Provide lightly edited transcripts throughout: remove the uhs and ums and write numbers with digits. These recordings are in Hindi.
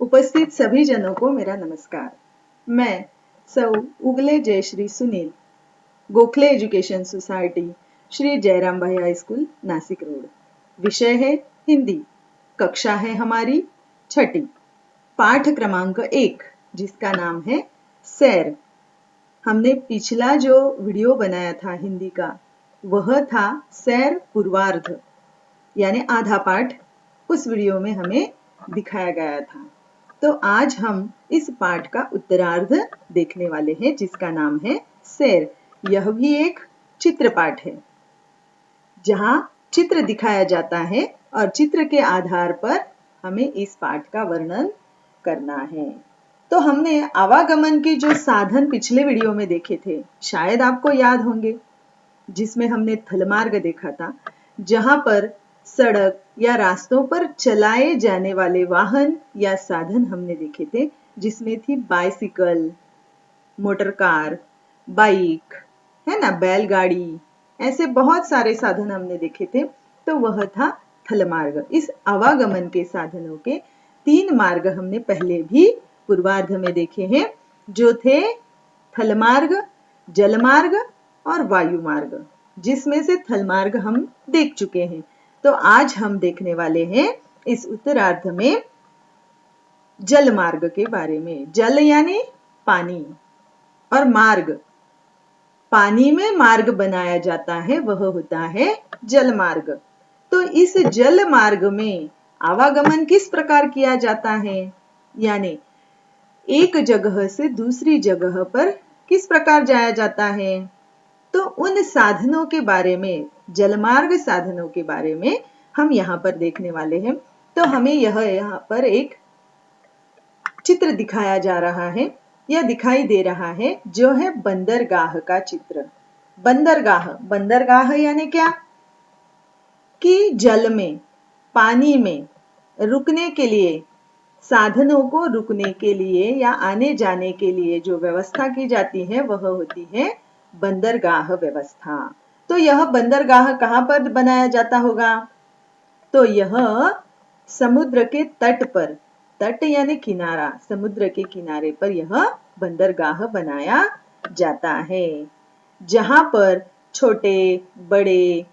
उपस्थित सभी जनों को मेरा नमस्कार। मैं सौ उगले जयश्री सुनील, गोखले एजुकेशन सोसाइटी, श्री जयराम भाई हाई स्कूल, नासिक रोड। विषय है हिंदी। कक्षा है हमारी छठी। पाठ क्रमांक 1, जिसका नाम है सैर। हमने पिछला जो वीडियो बनाया था हिंदी का, वह था सैर पूर्वार्ध, यानी आधा पाठ उस वीडियो में हमें दिखाया गया था। तो आज हम इस पाठ का उत्तरार्ध देखने वाले हैं, जिसका नाम है सैर। यह भी एक चित्र पाठ है, जहां चित्र दिखाया जाता है और चित्र के आधार पर हमें इस पाठ का वर्णन करना है। तो हमने आवागमन के जो साधन पिछले वीडियो में देखे थे, शायद आपको याद होंगे, जिसमें हमने थलमार्ग देखा था, जहां पर सड़क या रास्तों पर चलाए जाने वाले वाहन या साधन हमने देखे थे, जिसमें थी बाइसिकल, मोटर कार, बाइक, है ना, बैलगाड़ी, ऐसे बहुत सारे साधन हमने देखे थे। तो वह था थलमार्ग। इस आवागमन के साधनों के 3 मार्ग हमने पहले भी पूर्वार्ध में देखे हैं, जो थे थलमार्ग, जलमार्ग और वायु मार्ग, जिसमें से थलमार्ग हम देख चुके हैं। तो आज हम देखने वाले हैं इस उत्तरार्ध में जल मार्ग के बारे में। जल यानी पानी, और मार्ग, पानी में मार्ग बनाया जाता है, वह होता है जल मार्ग। तो इस जल मार्ग में आवागमन किस प्रकार किया जाता है, यानी एक जगह से दूसरी जगह पर किस प्रकार जाया जाता है। तो उन साधनों के बारे में, जलमार्ग साधनों के बारे में हम यहाँ पर देखने वाले हैं। तो हमें यह यहाँ पर एक चित्र दिखाया जा रहा है, यह दिखाई दे रहा है, जो है बंदरगाह का चित्र। बंदरगाह, बंदरगाह यानी क्या, कि जल में, पानी में रुकने के लिए, साधनों को रुकने के लिए या आने जाने के लिए जो व्यवस्था की जाती है, वह होती है बंदरगाह व्यवस्था। तो यह बंदरगाह कहां पर बनाया जाता होगा, तो यह समुद्र के तट पर, तट यानी किनारा, समुद्र के किनारे पर यह बंदरगाह बनाया जाता है, जहां पर छोटे बड़े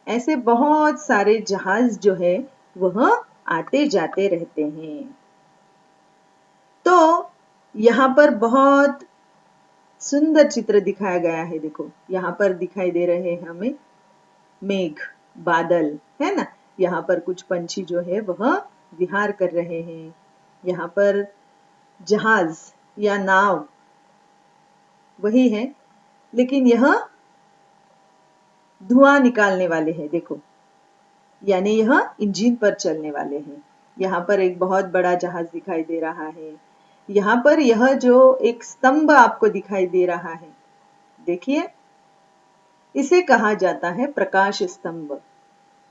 ऐसे बहुत सारे जहाज जो है वह आते जाते रहते हैं। तो यहाँ पर बहुत सुंदर चित्र दिखाया गया है। देखो, यहाँ पर दिखाई दे रहे हैं हमें मेघ, बादल, है ना। यहाँ पर कुछ पंछी जो है वह विहार कर रहे हैं। यहाँ पर जहाज या नाव वही है, लेकिन यह धुआं निकालने वाले हैं, देखो, यानी यह इंजन पर चलने वाले हैं। यहाँ पर एक बहुत बड़ा जहाज दिखाई दे रहा है। यहाँ पर यह जो एक स्तंभ आपको दिखाई दे रहा है, देखिए, इसे कहा जाता है प्रकाश स्तंभ।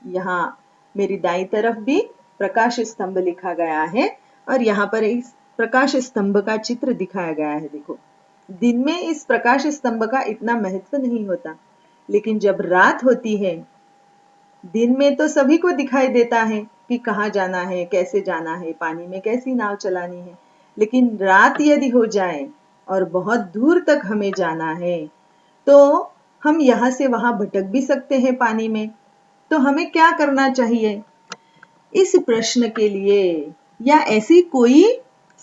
यहाँ मेरी दाईं तरफ भी प्रकाश स्तंभ लिखा गया है, और यहाँ पर इस प्रकाश स्तंभ का चित्र दिखाया गया है। देखो, दिन में इस प्रकाश स्तंभ का इतना महत्व नहीं होता, लेकिन जब रात होती है, दिन में तो सभी को दिखाई देता है कि कहाँ जाना है, कैसे जाना है, पानी में कैसी नाव चलानी है। लेकिन रात यदि हो जाए और बहुत दूर तक हमें जाना है, तो हम यहाँ से वहां भटक भी सकते हैं पानी में। तो हमें क्या करना चाहिए, इस प्रश्न के लिए या ऐसी कोई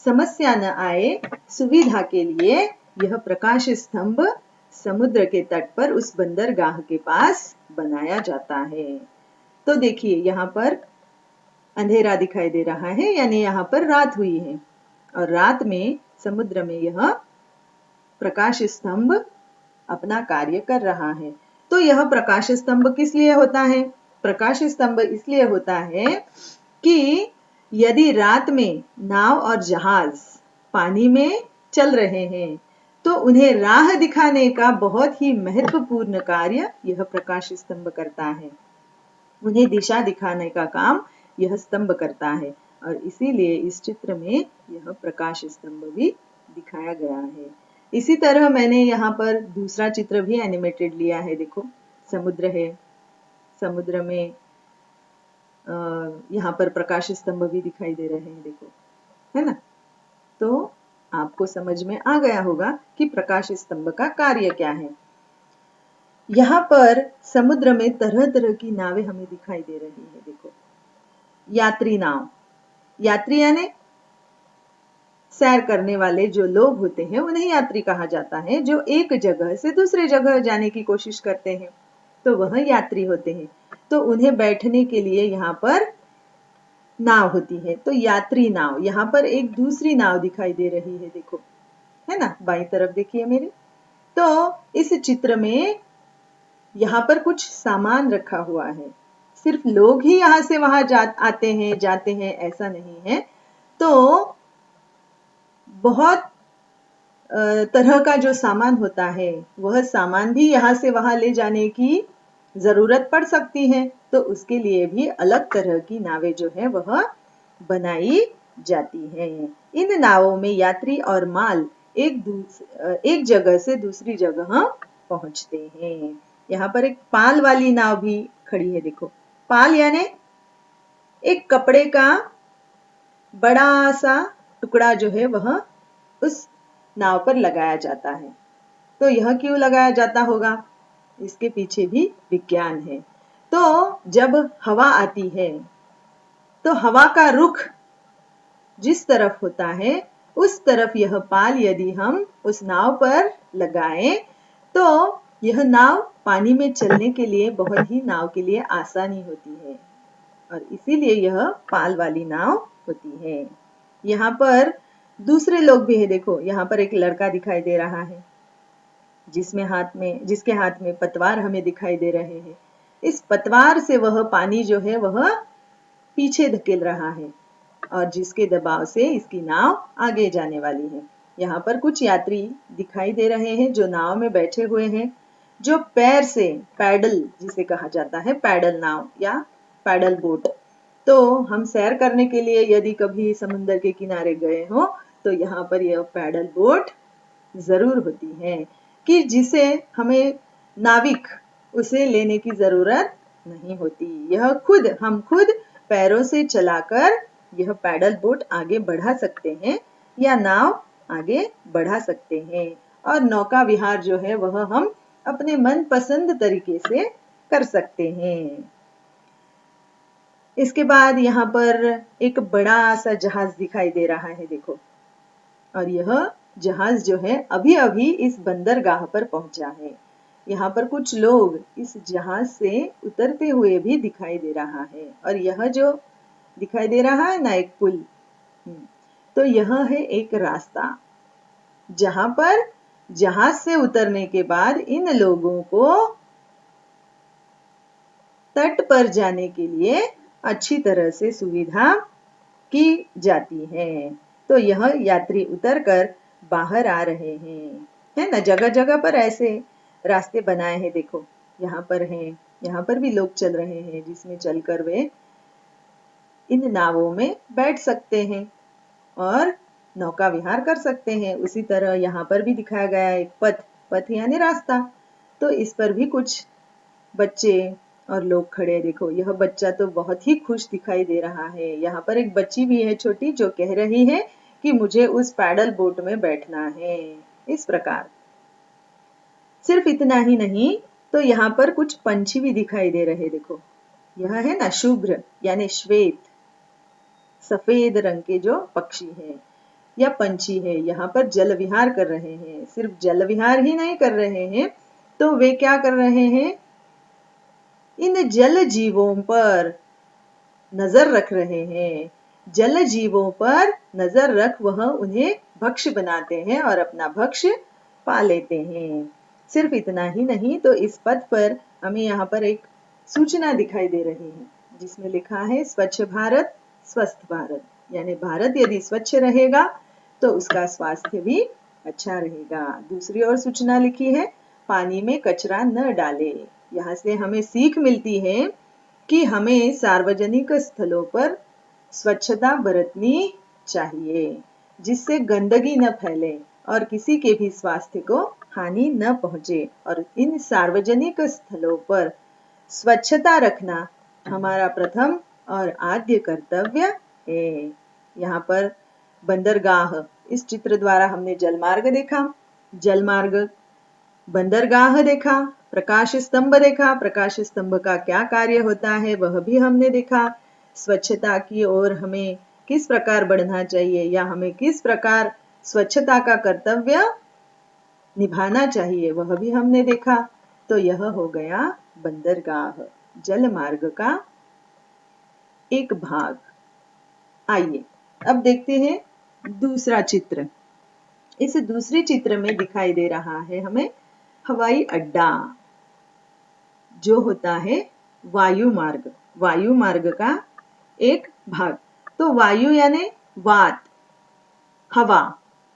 समस्या न आए, सुविधा के लिए यह प्रकाश स्तंभ समुद्र के तट पर उस बंदरगाह के पास बनाया जाता है। तो देखिए, यहाँ पर अंधेरा दिखाई दे रहा है, यानी यहाँ पर रात हुई है, और रात में समुद्र में यह प्रकाश स्तंभ अपना कार्य कर रहा है। तो यह प्रकाश स्तंभ किस लिए होता है, प्रकाश स्तंभ इसलिए होता है कि यदि रात में नाव और जहाज पानी में चल रहे हैं, तो उन्हें राह दिखाने का बहुत ही महत्वपूर्ण कार्य यह प्रकाश स्तंभ करता है। उन्हें दिशा दिखाने का काम यह स्तंभ करता है, और इसीलिए इस चित्र में यह प्रकाश स्तंभ भी दिखाया गया है। इसी तरह मैंने यहाँ पर दूसरा चित्र भी एनिमेटेड लिया है। देखो, समुद्र है, समुद्र में यहाँ पर प्रकाश स्तंभ भी दिखाई दे रहे हैं। देखो, है ना। तो आपको समझ में आ गया होगा कि प्रकाश स्तंभ का कार्य क्या है। यहाँ पर समुद्र में तरह तरह की नावें हमें दिखाई दे रही है। देखो, यात्री नाव, यात्री यानी सैर करने वाले जो लोग होते हैं उन्हें यात्री कहा जाता है। जो एक जगह से दूसरे जगह जाने की कोशिश करते हैं तो वह यात्री होते हैं। तो उन्हें बैठने के लिए यहाँ पर नाव होती है। तो यात्री नाव, यहाँ पर एक दूसरी नाव दिखाई दे रही है। देखो, है ना, बाईं तरफ देखिए मेरे। तो इस चित्र में यहाँ पर कुछ सामान रखा हुआ है। सिर्फ लोग ही यहाँ से वहां आते हैं जाते हैं ऐसा नहीं है। तो बहुत तरह का जो सामान होता है वह सामान भी यहाँ से वहां ले जाने की जरूरत पड़ सकती है। तो उसके लिए भी अलग तरह की नावें जो है वह बनाई जाती हैं। इन नावों में यात्री और माल एक जगह से दूसरी जगह पहुंचते हैं। यहाँ पर एक पाल वाली नाव भी खड़ी है। देखो, पाल यानी एक कपड़े का बड़ा सा टुकड़ा जो है वह उस नाव पर लगाया जाता है। तो यह क्यों लगाया जाता होगा, इसके पीछे भी विज्ञान है। तो जब हवा आती है तो हवा का रुख जिस तरफ होता है उस तरफ यह पाल यदि हम उस नाव पर लगाएं तो यह नाव पानी में चलने के लिए बहुत ही नाव के लिए आसानी होती है और इसीलिए यह पाल वाली नाव होती है। यहाँ पर दूसरे लोग भी है। देखो, यहाँ पर एक लड़का दिखाई दे रहा है जिसके हाथ में पतवार हमें दिखाई दे रहे हैं। इस पतवार से वह पानी जो है वह पीछे धकेल रहा है और जिसके दबाव से इसकी नाव आगे जाने वाली है। यहाँ पर कुछ यात्री दिखाई दे रहे हैं जो नाव में बैठे हुए हैं, जो पैर से पैडल जिसे कहा जाता है, पैडल नाव या पैडल बोट। तो हम सैर करने के लिए यदि कभी समुद्र के किनारे गए हो तो यहाँ पर यह पैडल बोट जरूर होती है कि जिसे हमें नाविक उसे लेने की जरूरत नहीं होती। हम खुद पैरों से चलाकर यह पैडल बोट आगे बढ़ा सकते हैं या नाव आगे बढ़ा सकते हैं और नौका विहार जो है वह हम अपने मनपसंद तरीके से कर सकते हैं। इसके बाद यहाँ पर एक बड़ा सा जहाज दिखाई दे रहा है। देखो, और यह जहाज जो है अभी अभी इस बंदरगाह पर पहुंचा है। यहाँ पर कुछ लोग इस जहाज से उतरते हुए भी दिखाई दे रहा है और यह जो दिखाई दे रहा है ना, एक पुल, तो यह है एक रास्ता जहां पर जहाज से उतरने के बाद इन लोगों को तट पर जाने के लिए अच्छी तरह से सुविधा की जाती है। तो यह यात्री उतरकर बाहर आ रहे हैं, है ना। जगह जगह पर ऐसे रास्ते बनाए हैं। देखो, यहाँ पर हैं, यहाँ पर भी लोग चल रहे हैं जिसमें चलकर वे इन नावों में बैठ सकते हैं और नौका विहार कर सकते हैं। उसी तरह यहाँ पर भी दिखाया गया है एक पथ यानी रास्ता। तो इस पर भी कुछ बच्चे और लोग खड़े। देखो, यह बच्चा तो बहुत ही खुश दिखाई दे रहा है। यहाँ पर एक बच्ची भी है छोटी जो कह रही है कि मुझे उस पैडल बोट में बैठना है। इस प्रकार सिर्फ इतना ही नहीं, तो यहाँ पर कुछ पंछी भी दिखाई दे रहे। देखो, यह है ना शुभ्र यानी श्वेत, सफेद रंग के जो पक्षी है या पंछी है, यहाँ पर जल विहार कर रहे हैं। सिर्फ जल विहार ही नहीं कर रहे हैं, तो वे क्या कर रहे हैं, इन जल जीवों पर नजर रख रहे हैं। जल जीवों पर नजर रख वह उन्हें भक्ष्य बनाते हैं और अपना भक्ष्य पा लेते हैं। सिर्फ इतना ही नहीं, तो इस पथ पर हमें यहाँ पर एक सूचना दिखाई दे रही है जिसमें लिखा है स्वच्छ भारत स्वस्थ भारत, यानी भारत यदि स्वच्छ रहेगा तो उसका स्वास्थ्य भी अच्छा रहेगा। दूसरी ओर सूचना लिखी है पानी में कचरा न डाले। यहाँ से हमें सीख मिलती है कि हमें सार्वजनिक स्थलों पर स्वच्छता बरतनी चाहिए जिससे गंदगी न फैले और किसी के भी स्वास्थ्य को हानि न पहुंचे। और इन सार्वजनिक स्थलों पर स्वच्छता रखना हमारा प्रथम और आद्य कर्तव्य है। यहाँ पर बंदरगाह, इस चित्र द्वारा हमने जलमार्ग देखा, जलमार्ग, बंदरगाह देखा, प्रकाश स्तंभ देखा, प्रकाश स्तंभ का क्या कार्य होता है वह भी हमने देखा, स्वच्छता की ओर हमें किस प्रकार बढ़ना चाहिए या हमें किस प्रकार स्वच्छता का कर्तव्य निभाना चाहिए वह भी हमने देखा। तो यह हो गया बंदरगाह, जलमार्ग का एक भाग। आइए अब देखते हैं दूसरा चित्र। इस दूसरे चित्र में दिखाई दे रहा है हमें हवाई अड्डा, जो होता है वायु मार्ग, वायु मार्ग का एक भाग। तो वायु यानी वात, हवा।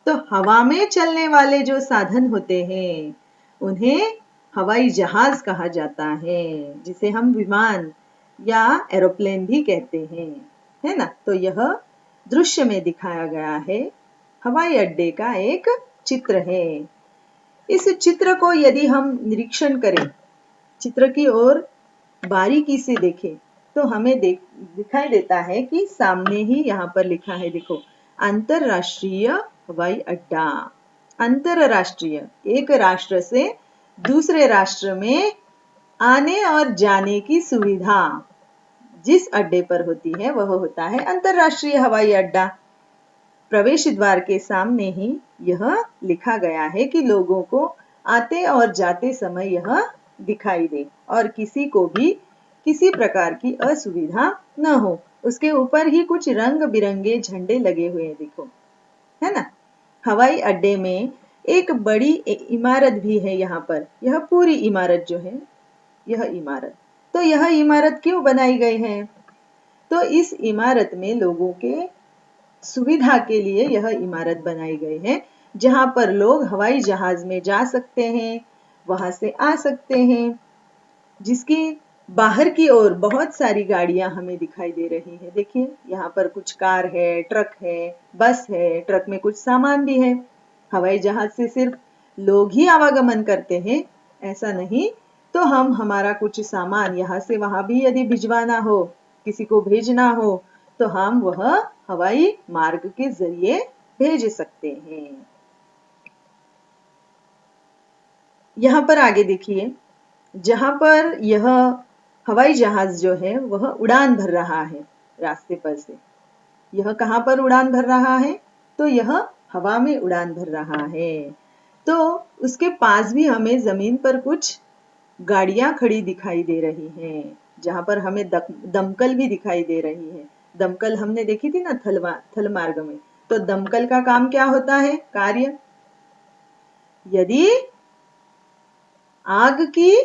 तो हवा में चलने वाले जो साधन होते हैं उन्हें हवाई जहाज कहा जाता है, जिसे हम विमान या एरोप्लेन भी कहते हैं, है ना। तो यह दृश्य में दिखाया गया है हवाई अड्डे का एक चित्र है। इस चित्र को यदि हम निरीक्षण करें, चित्र की ओर बारीकी से देखें, तो हमें दिखाई देता है कि सामने ही यहाँ पर लिखा है, देखो, अंतरराष्ट्रीय हवाई अड्डा। अंतरराष्ट्रीय, एक राष्ट्र से दूसरे राष्ट्र में आने और जाने की सुविधा जिस अड्डे पर होती है वह होता है अंतरराष्ट्रीय हवाई अड्डा। प्रवेश द्वार के सामने ही यह लिखा गया है कि लोगों को आते और जाते समय यह दिखाई दे और किसी को भी किसी प्रकार की असुविधा न हो। उसके ऊपर ही कुछ रंग बिरंगे झंडे लगे हुए हैं, देखो, है ना। हवाई अड्डे में एक बड़ी इमारत भी है यहाँ पर। यह पूरी इमारत जो है, यह इमारत, तो यह इमारत क्यों बनाई गई है? तो इस इमारत में लोगों के सुविधा के लिए यह इमारत बनाई गई है, जहां पर लोग हवाई जहाज में जा सकते हैं, वहां से आ सकते हैं, जिसकी बाहर की ओर बहुत सारी गाड़ियां हमें दिखाई दे रही है। देखिए, यहाँ पर कुछ कार है, ट्रक है, बस है, ट्रक में कुछ सामान भी है। हवाई जहाज से सिर्फ लोग ही आवागमन करते हैं ऐसा नहीं, तो हम हमारा कुछ सामान यहाँ से वहां भी यदि भिजवाना हो, किसी को भेजना हो, तो हम वह हवाई मार्ग के जरिए भेज सकते हैं। यहाँ पर आगे देखिए, जहां पर यह हवाई जहाज जो है वह उड़ान भर रहा है रास्ते पर से। यह कहां पर उड़ान भर रहा है? तो यह हवा में उड़ान भर रहा है। तो उसके पास भी हमें जमीन पर कुछ गाड़ियां खड़ी दिखाई दे रही हैं, जहां पर हमें दमकल भी दिखाई दे रही है। दमकल हमने देखी थी ना थल मार्ग में। तो दमकल का काम क्या होता है? कार्य, यदि आग की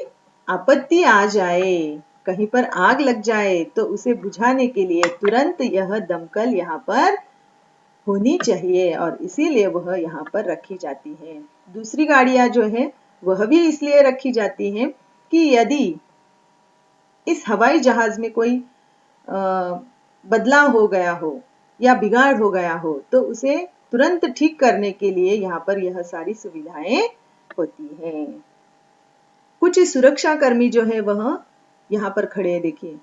आपत्ति आ जाए, कहीं पर आग लग जाए, तो उसे बुझाने के लिए तुरंत यह दमकल यहाँ पर होनी चाहिए और इसीलिए वह यहाँ पर रखी जाती है। दूसरी गाड़ियां जो है वह भी इसलिए रखी जाती हैं कि यदि इस हवाई जहाज में कोई बदलाव हो गया हो या बिगाड़ हो गया हो, तो उसे तुरंत ठीक करने के लिए यहाँ पर यह सारी सुविधाएं होती हैं। कुछ सुरक्षा कर्मी जो है वह यहाँ पर खड़े हैं, देखिए,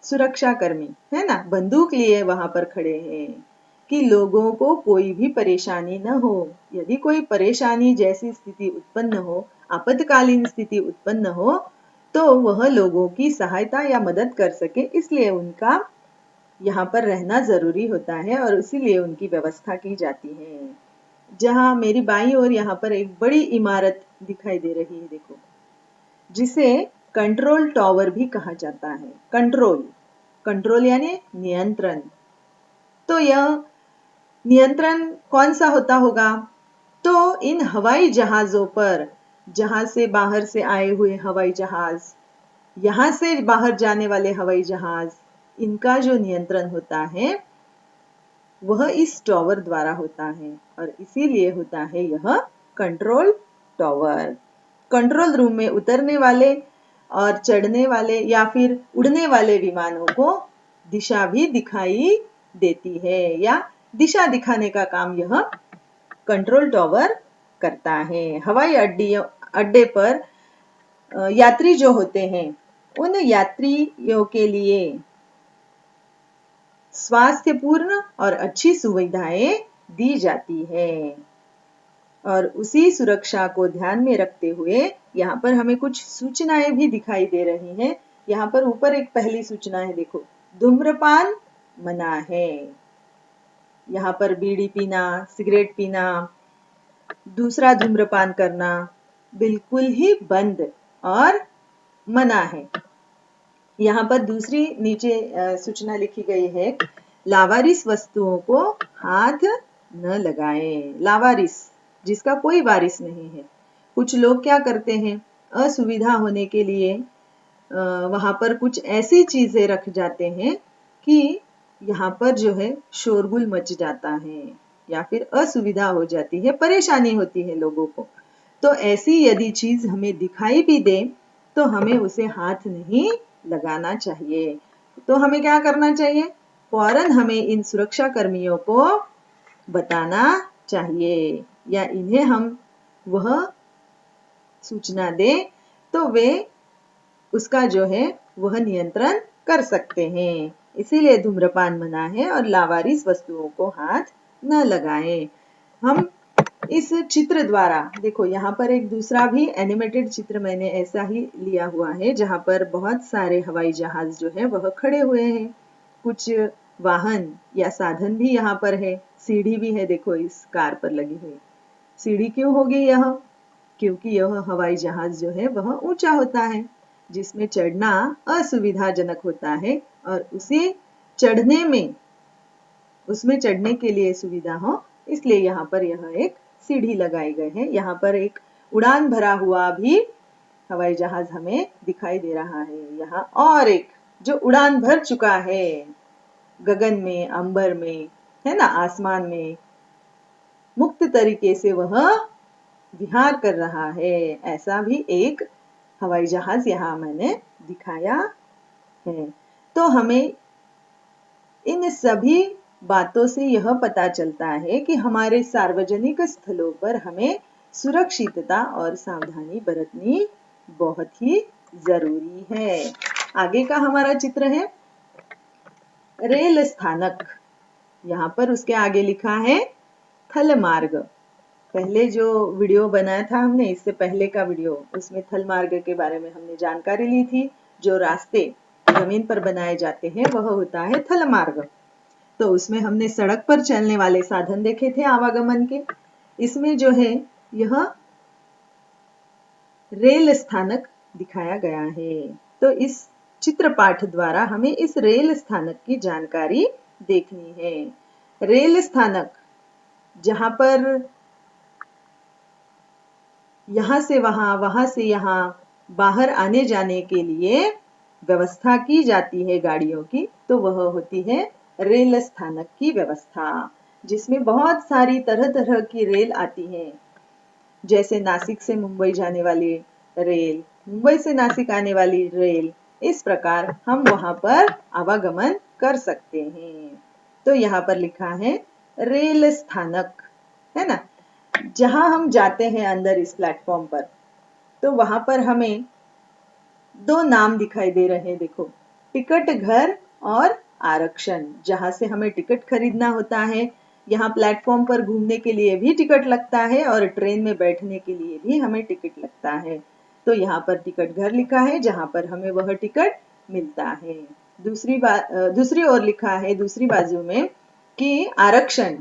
सुरक्षा कर्मी है ना, बंदूक लिए वहां पर खड़े हैं कि लोगों को कोई भी परेशानी न हो। यदि कोई परेशानी जैसी स्थिति उत्पन्न हो, आपातकालीन स्थिति उत्पन्न हो, तो वह लोगों की सहायता या मदद कर सके, इसलिए उनका यहाँ पर रहना जरूरी होता है और इसीलिए उनकी व्यवस्था की जाती है। जहां मेरी बाईं ओर यहाँ पर एक बड़ी इमारत दिखाई दे रही है, देखो, जिसे कंट्रोल टॉवर भी कहा जाता है। कंट्रोल, कंट्रोल यानी नियंत्रण। तो यह नियंत्रण कौन सा होता होगा? तो इन हवाई जहाजों पर, जहां से बाहर से आए हुए हवाई जहाज, यहां से बाहर जाने वाले हवाई जहाज, इनका जो नियंत्रण होता है वह इस टॉवर द्वारा होता है और इसीलिए होता है यह कंट्रोल टॉवर। कंट्रोल रूम में उतरने वाले और चढ़ने वाले या फिर उड़ने वाले विमानों को दिशा भी दिखाई देती है या दिशा दिखाने का काम यह कंट्रोल टॉवर करता है। हवाई अड्डे पर यात्री जो होते हैं, उन यात्रियों के लिए स्वास्थ्यपूर्ण और अच्छी सुविधाएं दी जाती है। और उसी सुरक्षा को ध्यान में रखते हुए यहाँ पर हमें कुछ सूचनाएं भी दिखाई दे रही हैं। यहाँ पर ऊपर एक पहली सूचना है, देखो, धूम्रपान मना है। यहाँ पर बीड़ी पीना, सिगरेट पीना, दूसरा धूम्रपान करना बिल्कुल ही बंद और मना है। यहाँ पर दूसरी नीचे सूचना लिखी गई है, लावारिस वस्तुओं को हाथ न लगाएं। लावारिस, जिसका कोई वारिस नहीं है। कुछ लोग क्या करते हैं, असुविधा होने के लिए वहां पर कुछ ऐसी चीजें रख जाते हैं कि यहाँ पर जो है शोरगुल मच जाता है या फिर असुविधा हो जाती है, परेशानी होती है लोगों को। तो ऐसी यदि चीज हमें दिखाई भी दे तो हमें उसे हाथ नहीं लगाना चाहिए। तो हमें क्या करना चाहिए, फौरन हमें इन सुरक्षा कर्मियों को बताना चाहिए या इन्हें हम वह सूचना दें तो वे उसका जो है वह नियंत्रण कर सकते हैं। इसीलिए धूम्रपान मना है और लावारिस वस्तुओं को हाथ न लगाएं। हम इस चित्र द्वारा, देखो यहाँ पर एक दूसरा भी एनिमेटेड चित्र मैंने ऐसा ही लिया हुआ है, जहाँ पर बहुत सारे हवाई जहाज जो है वह खड़े हुए हैं। कुछ वाहन या साधन भी यहाँ पर है, सीढ़ी भी है, देखो इस कार पर लगी हुई। सीढ़ी क्यों होगी यह, क्योंकि यह हवाई जहाज जो है वह ऊंचा होता है, जिसमें चढ़ना असुविधाजनक होता है और उसमें चढ़ने के लिए सुविधा हो, इसलिए यहाँ पर यह एक सीढ़ी लगाई गई है। यहाँ पर एक उड़ान भरा हुआ भी हवाई जहाज हमें दिखाई दे रहा है। यहाँ और एक जो उड़ान भर चुका है गगन में, अंबर में, है ना, आसमान में मुक्त तरीके से वह विहार कर रहा है। ऐसा भी एक हवाई जहाज यहाँ मैंने दिखाया है। तो हमें इन सभी बातों से यह पता चलता है कि हमारे सार्वजनिक स्थलों पर हमें सुरक्षितता और सावधानी बरतनी बहुत ही जरूरी है। आगे का हमारा चित्र है रेल स्थानक। यहाँ पर उसके आगे लिखा है थल मार्ग। पहले जो वीडियो बनाया था हमने, इससे पहले का वीडियो, उसमें थल मार्ग के बारे में हमने जानकारी ली थी। जो रास्ते जमीन पर बनाए जाते हैं वह होता है थल मार्ग। तो उसमें हमने सड़क पर चलने वाले साधन देखे थे आवागमन के। इसमें जो है यह रेल स्थानक दिखाया गया है। तो इस चित्र पाठ द्वारा हमें इस रेल स्थानक की जानकारी देखनी है। रेल स्थानक जहां पर यहां से वहां, वहां से यहां बाहर आने जाने के लिए व्यवस्था की जाती है गाड़ियों की, तो वह होती है रेल स्थानक की व्यवस्था, जिसमें बहुत सारी तरह तरह की रेल आती हैं। जैसे नासिक से मुंबई जाने वाली रेल, मुंबई से नासिक आने वाली रेल, इस प्रकार हम वहां पर आवागमन कर सकते हैं। तो यहाँ पर लिखा है रेल स्थानक, है ना। जहां हम जाते हैं अंदर इस प्लेटफॉर्म पर, तो वहां पर हमें दो नाम दिखाई दे रहे हैं, देखो, टिकट घर और आरक्षण। जहां से हमें टिकट खरीदना होता है, यहाँ प्लेटफॉर्म पर घूमने के लिए भी टिकट लगता है और ट्रेन में बैठने के लिए भी हमें टिकट लगता है। तो यहाँ पर टिकट घर लिखा है, जहां पर हमें वह टिकट मिलता है। दूसरी ओर लिखा है, दूसरी बाजू में, कि आरक्षण।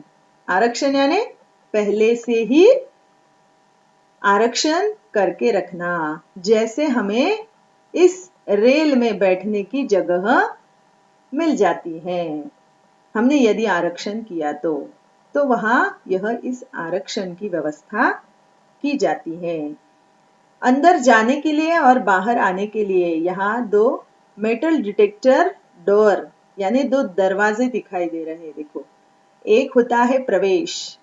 आरक्षण यानी पहले से ही आरक्षण करके रखना। जैसे हमें इस रेल में बैठने की जगह मिल जाती है, हमने यदि आरक्षण किया तो वहां यह इस आरक्षण की व्यवस्था की जाती है। अंदर जाने के लिए और बाहर आने के लिए यहाँ दो मेटल डिटेक्टर डोर यानी दो दरवाजे दिखाई दे रहे हैं, देखो। एक होता है प्रवेश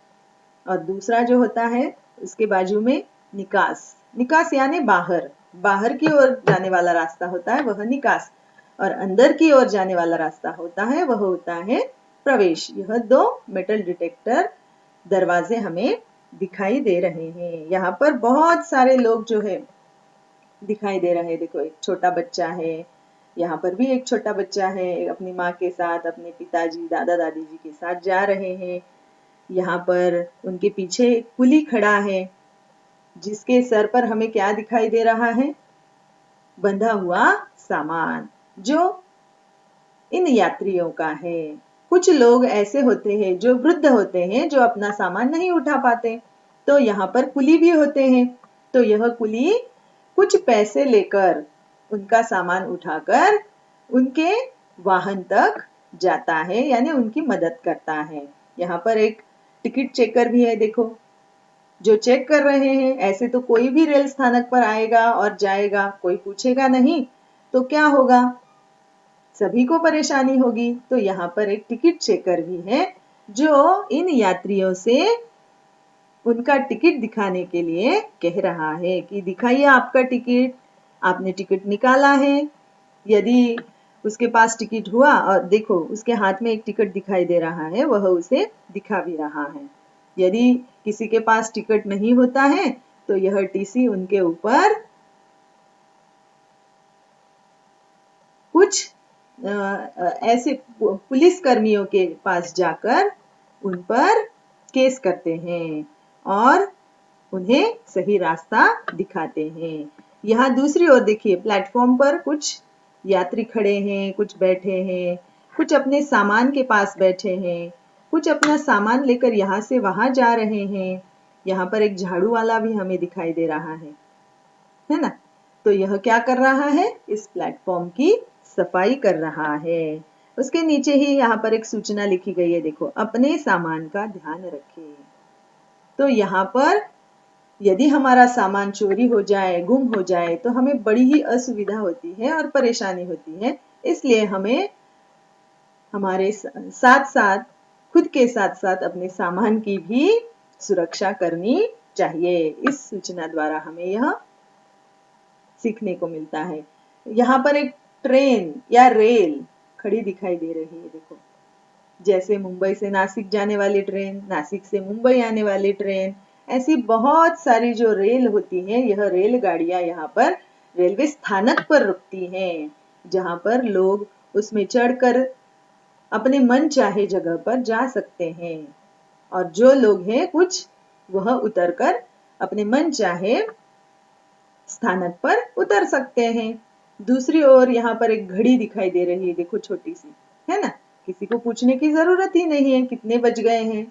और दूसरा जो होता है उसके बाजू में निकास। निकास यानी बाहर, बाहर की ओर जाने वाला रास्ता होता है वह निकास, और अंदर की ओर जाने वाला रास्ता होता है वह होता है प्रवेश। यह दो मेटल डिटेक्टर दरवाजे हमें दिखाई दे रहे हैं। यहाँ पर बहुत सारे लोग जो है दिखाई दे रहे हैं, देखो, एक छोटा बच्चा है, यहाँ पर भी एक छोटा बच्चा है, अपनी माँ के साथ, अपने पिताजी दादा दादी जी के साथ जा रहे हैं। यहाँ पर उनके पीछे एक कुली खड़ा है, जिसके सर पर हमें क्या दिखाई दे रहा है? बंधा हुआ सामान, जो इन यात्रियों का है। कुछ लोग ऐसे होते हैं जो वृद्ध होते हैं, जो अपना सामान नहीं उठा पाते, तो यहाँ पर कुली भी होते हैं। तो यह कुली कुछ पैसे लेकर उनका सामान उठाकर उनके वाहन तक जाता है, यानी उनकी मदद करता है। यहाँ पर एक टिकट चेकर भी है, देखो, जो चेक कर रहे हैं। ऐसे तो कोई भी रेल स्थानक पर आएगा और जाएगा, कोई पूछेगा नहीं, तो क्या होगा? सभी को परेशानी होगी। तो यहाँ पर एक टिकट चेकर भी है, जो इन यात्रियों से उनका टिकट दिखाने के लिए कह रहा है कि दिखाइए आपका टिकट, आपने टिकट निकाला है। यदि उसके पास टिकट हुआ और देखो उसके हाथ में एक टिकट दिखाई दे रहा है, वह उसे दिखा भी रहा है। यदि किसी के पास टिकट नहीं होता है तो यह टीसी उनके ऊपर कुछ ऐसे पुलिस कर्मियों के पास जाकर उन पर केस करते हैं और उन्हें सही रास्ता दिखाते हैं। यहाँ दूसरी ओर देखिए, प्लेटफॉर्म पर कुछ यात्री खड़े हैं, कुछ बैठे हैं, कुछ अपने सामान के पास बैठे हैं, कुछ अपना सामान लेकर यहाँ से वहां जा रहे हैं। यहाँ पर एक झाड़ू वाला भी हमें दिखाई दे रहा है ना? तो यह क्या कर रहा है? इस प्लेटफॉर्म की सफाई कर रहा है। उसके नीचे ही यहाँ पर एक सूचना लिखी गई है, देखो, अपने सामान का ध्यान रखें। तो यहाँ पर यदि हमारा सामान चोरी हो जाए, गुम हो जाए, तो हमें बड़ी ही असुविधा होती है और परेशानी होती है। इसलिए हमें हमारे साथ साथ, खुद के साथ साथ अपने सामान की भी सुरक्षा करनी चाहिए। इस सूचना द्वारा हमें यह सीखने को मिलता है। यहाँ पर एक ट्रेन या रेल खड़ी दिखाई दे रही है, देखो, जैसे मुंबई से नासिक जाने वाली ट्रेन, नासिक से मुंबई आने वाली ट्रेन, ऐसी बहुत सारी जो रेल होती हैं, यह रेलगाड़ियां यहाँ पर रेलवे स्थानक पर रुकती हैं, जहां पर लोग उसमें चढ़कर अपने मन चाहे जगह पर जा सकते हैं। और जो लोग हैं कुछ, वह उतरकर अपने मन चाहे स्थानक पर उतर सकते हैं। दूसरी ओर यहाँ पर एक घड़ी दिखाई दे रही है, देखो, छोटी सी, है ना? किसी को पूछने की जरूरत ही नहीं है कितने बज गए हैं।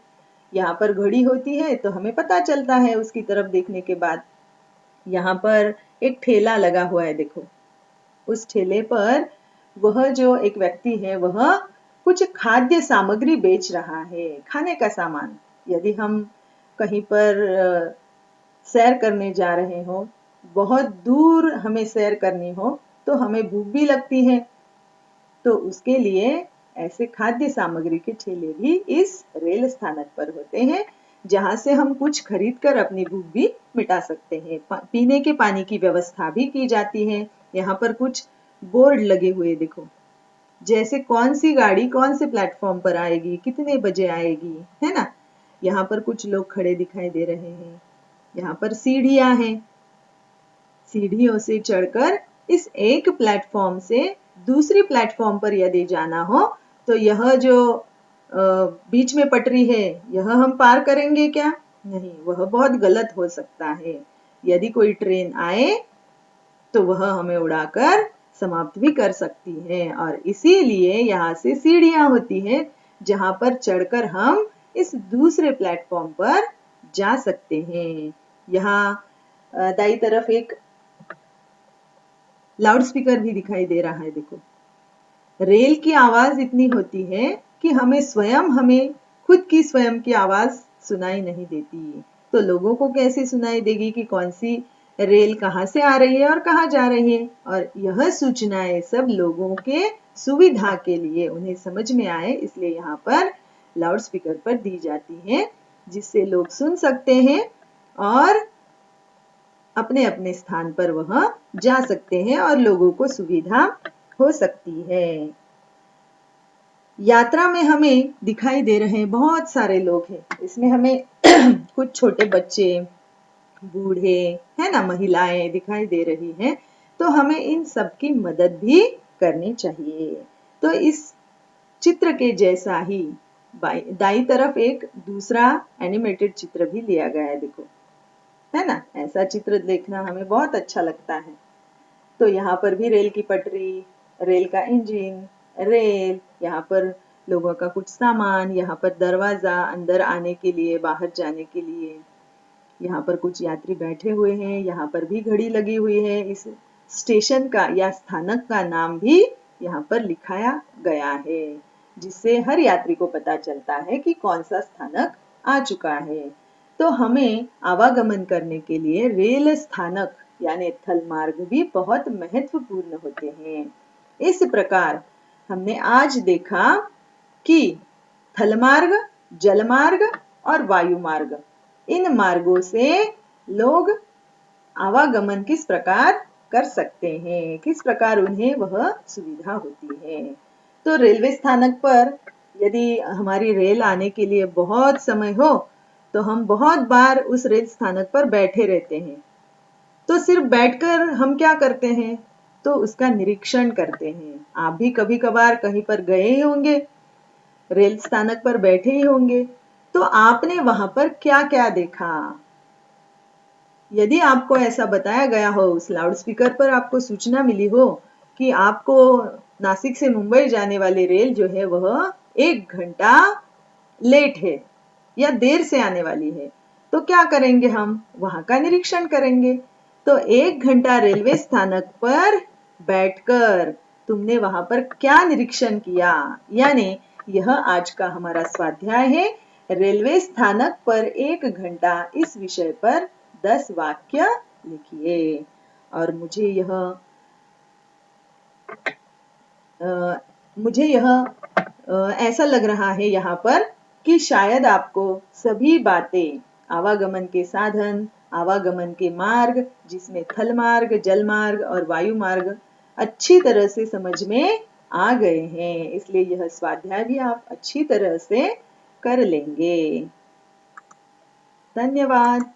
यहाँ पर घड़ी होती है तो हमें पता चलता है उसकी तरफ देखने के बाद। यहाँ पर एक ठेला लगा हुआ है, देखो, उस ठेले पर वह जो एक व्यक्ति है, वह कुछ खाद्य सामग्री बेच रहा है, खाने का सामान। यदि हम कहीं पर सैर करने जा रहे हो, बहुत दूर हमें सैर करनी हो, तो हमें भूख भी लगती है, तो उसके लिए ऐसे खाद्य सामग्री के ठेले भी इस रेल स्थानक पर होते हैं, जहां से हम कुछ खरीद कर अपनी भूख भी मिटा सकते हैं। पीने के पानी की व्यवस्था भी की जाती है। यहाँ पर कुछ बोर्ड लगे हुए, देखो, जैसे कौन सी गाड़ी कौन से प्लेटफॉर्म पर आएगी, कितने बजे आएगी, है ना? यहाँ पर कुछ लोग खड़े दिखाई दे रहे हैं। यहाँ पर सीढ़ियां हैं, सीढ़ियों से चढ़कर इस एक प्लेटफॉर्म से दूसरी प्लेटफॉर्म पर यदि जाना हो, तो यह जो बीच में पटरी है, यह हम पार करेंगे क्या? नहीं, वह बहुत गलत हो सकता है। यदि कोई ट्रेन आए तो वह हमें उड़ाकर समाप्त भी कर सकती है, और इसीलिए यहाँ से सीढ़ियां होती हैं, जहां पर चढ़कर हम इस दूसरे प्लेटफॉर्म पर जा सकते हैं। यहाँ दाई तरफ एक लाउड स्पीकर भी दिखाई दे रहा है, देखो। रेल की आवाज इतनी होती है कि हमें खुद की स्वयं की आवाज सुनाई नहीं देती, तो लोगों को कैसे सुनाई देगी कि कौन सी रेल कहाँ से आ रही है और कहाँ जा रही है? और यह सूचनाएं सब लोगों के सुविधा के लिए, उन्हें समझ में आए, इसलिए यहाँ पर लाउड स्पीकर पर दी जाती है, जिससे लोग सुन सकते हैं और अपने अपने स्थान पर वह जा सकते हैं और लोगों को सुविधा हो सकती है। यात्रा में हमें दिखाई दे रहे हैं बहुत सारे लोग हैं, इसमें हमें कुछ छोटे बच्चे, बूढ़े, है ना, महिलाएं दिखाई दे रही हैं, तो हमें इन सब की मदद भी करनी चाहिए। तो इस चित्र के जैसा ही दाई तरफ एक दूसरा एनिमेटेड चित्र भी लिया गया है, देखो, है ना। ऐसा चित्र देखना हमें बहुत अच्छा लगता है। तो यहाँ पर भी रेल की पटरी, रेल का इंजन, रेल, यहाँ पर लोगों का कुछ सामान, यहाँ पर दरवाजा अंदर आने के लिए, बाहर जाने के लिए, यहाँ पर कुछ यात्री बैठे हुए हैं, यहाँ पर भी घड़ी लगी हुई है। इस स्टेशन का या स्थानक का नाम भी यहाँ पर लिखाया गया है, जिससे हर यात्री को पता चलता है कि कौन सा स्थानक आ चुका है। तो हमें आवागमन करने के लिए रेल स्थानक यानी थल मार्ग भी बहुत महत्वपूर्ण होते हैं। इस प्रकार हमने आज देखा कि थल मार्ग, जल मार्ग और वायु मार्ग, इन मार्गों से लोग आवागमन किस प्रकार कर सकते हैं, किस प्रकार उन्हें वह सुविधा होती है। तो रेलवे स्थानक पर यदि हमारी रेल आने के लिए बहुत समय हो तो हम बहुत बार उस रेल स्थानक पर बैठे रहते हैं। तो सिर्फ बैठकर हम क्या करते हैं, तो उसका निरीक्षण करते हैं। आप भी कभी कभार कहीं पर गए ही होंगे, रेल स्थानक पर बैठे ही होंगे, तो आपने वहां पर क्या क्या देखा। यदि आपको ऐसा बताया गया हो, उस लाउड स्पीकर पर आपको सूचना मिली हो कि आपको नासिक से मुंबई जाने वाली रेल जो है वह 1 घंटा लेट है या देर से आने वाली है, तो क्या करेंगे, हम वहां का निरीक्षण करेंगे। तो 1 घंटा रेलवे स्थानक पर बैठकर तुमने वहां पर क्या निरीक्षण किया, यानी यह आज का हमारा स्वाध्याय है, रेलवे स्थानक पर 1 घंटा। इस विषय पर 10 वाक्य लिखिए। और मुझे यह ऐसा लग रहा है यहाँ पर कि शायद आपको सभी बातें, आवागमन के साधन, आवागमन के मार्ग, जिसमें थल मार्ग, जल मार्ग और वायु मार्ग, अच्छी तरह से समझ में आ गए हैं। इसलिए यह स्वाध्याय भी आप अच्छी तरह से कर लेंगे। धन्यवाद।